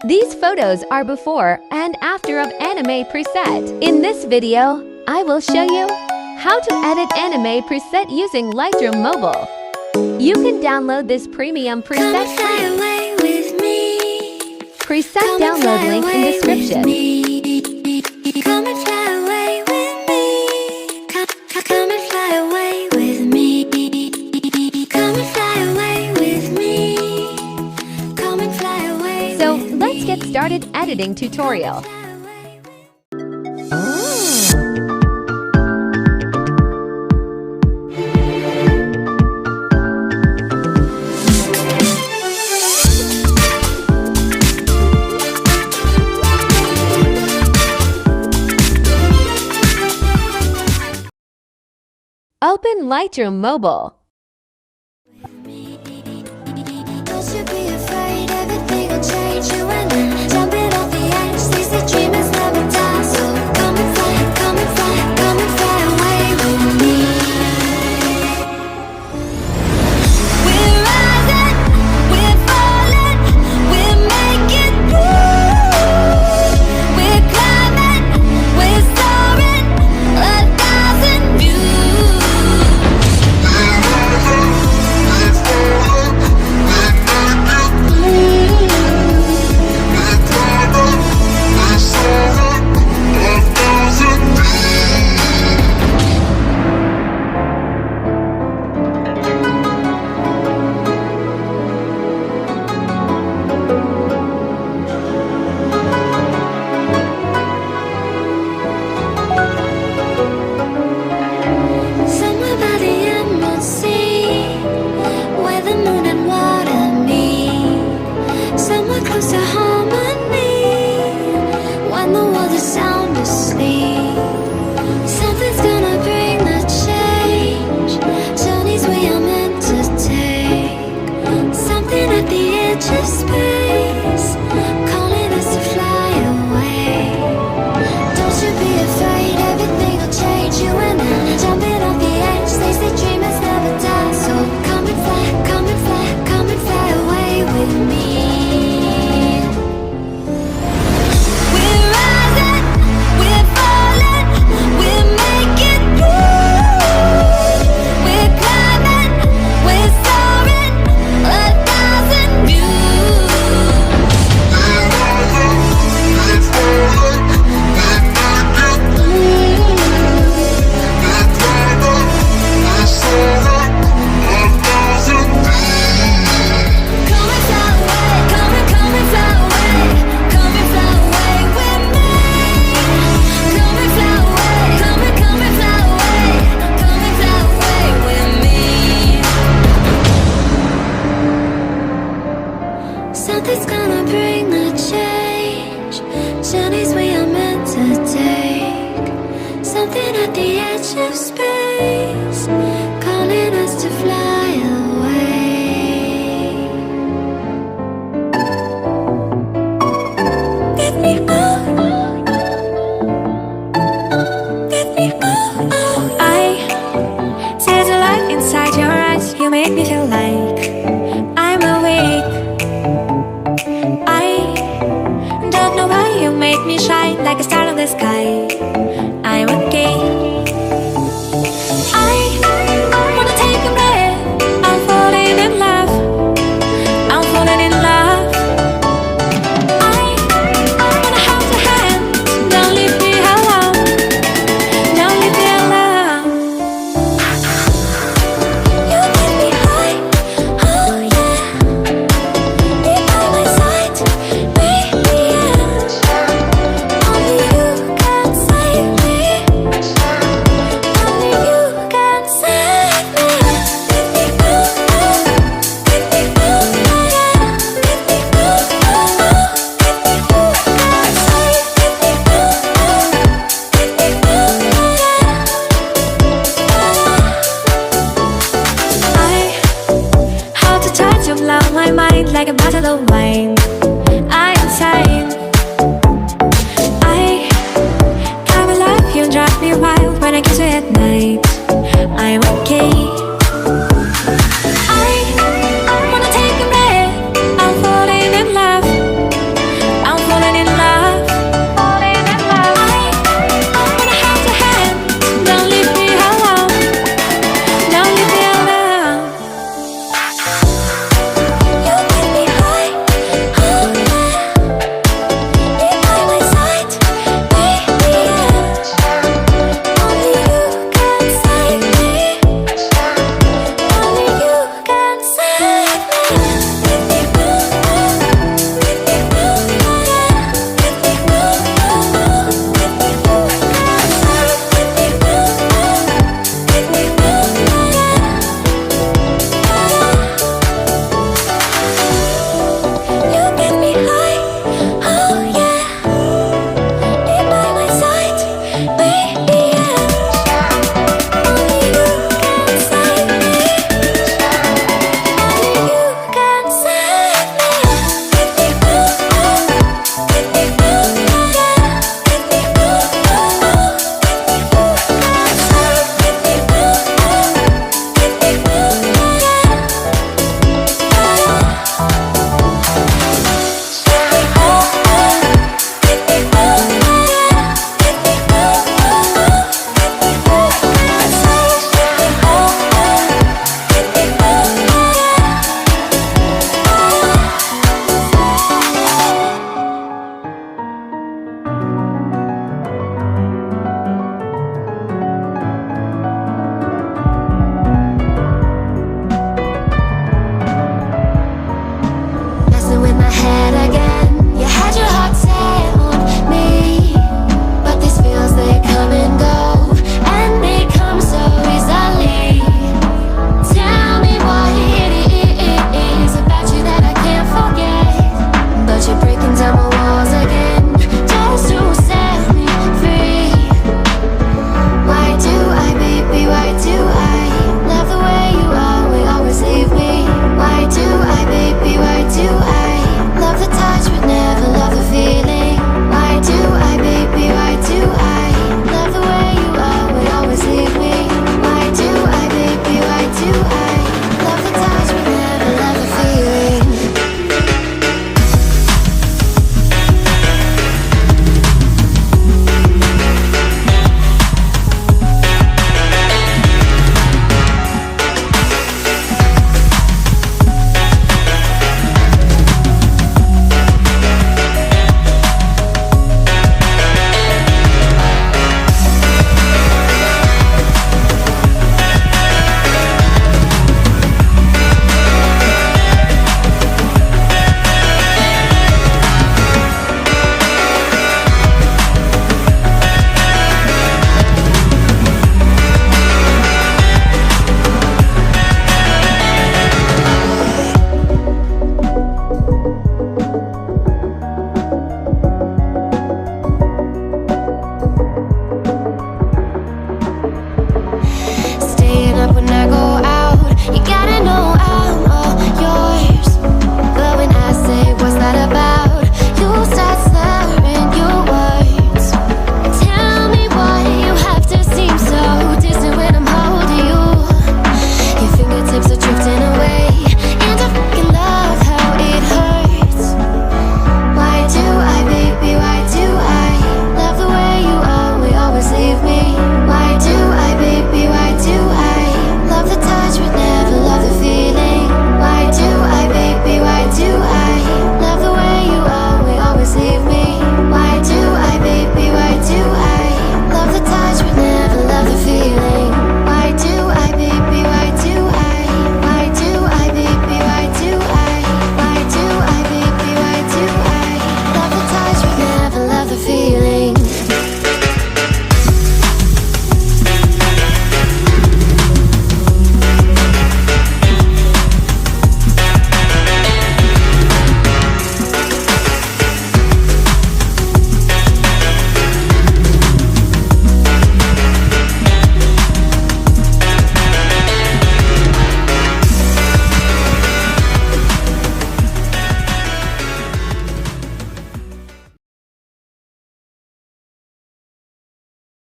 These photos are before and after of Anime Preset. In this video, I will show you how to edit Anime Preset using Lightroom Mobile. You can download this premium preset free. Preset download link in description. Come and fly away with me. Come and fly away with me. Come and fly away with me. Come and fly away. So let's get started editing tutorial. Open Lightroom Mobile. Don't you be afraid, everything will change. You and I, jumping off the edge. They say dreamers never die. So come and fly, come and fly, come and fly away with me. We're rising, we're falling, we're making through. We're climbing, we're soaring, 1,000 views. Somewhere by the emerald sea, where the moon and water meet. Somewhere close to harmony, when the world is sound asleep. Something's gonna bring the change. Journeys we are meant to take. Something at the edge of space, calling us to fly away. Don't you be afraid, everything will change. You and I, jumping off the edge. They say dreamers never die. So come and fly, come and fly, come and fly away with me. We're rising, we're falling, we're making through. We're climbing, we're soaring, 1,000 views. Come and fly away, come and fly away, come and fly away with me. Come and fly away, come and fly away, come and fly away with me. Something's gonna bring the change. Journeys we are meant to take. Something at the edge of space, calling us to fly away. Get me out. Get me out. I see the light inside your eyes. You make me feel like I'm awake. I don't know why you make me shine like a star in the sky. I'm okay. I wanna take a breath. I'm falling in love. I'm falling in love. I wanna hold your hand. Don't leave me alone. Don't leave me alone. You get me high. Oh yeah. Be by my side. Be the end. Only you can save me. Only you can save me. Get me out. Get me out. Get me out. Get me out. Save. Get me out. Get me out. I how to touch you blow my mind like a bottle of wine. I insane. I come alive, you drive me wild when I kiss you at night. I'm okay. I wanna take a breath. I'm falling in love. head again.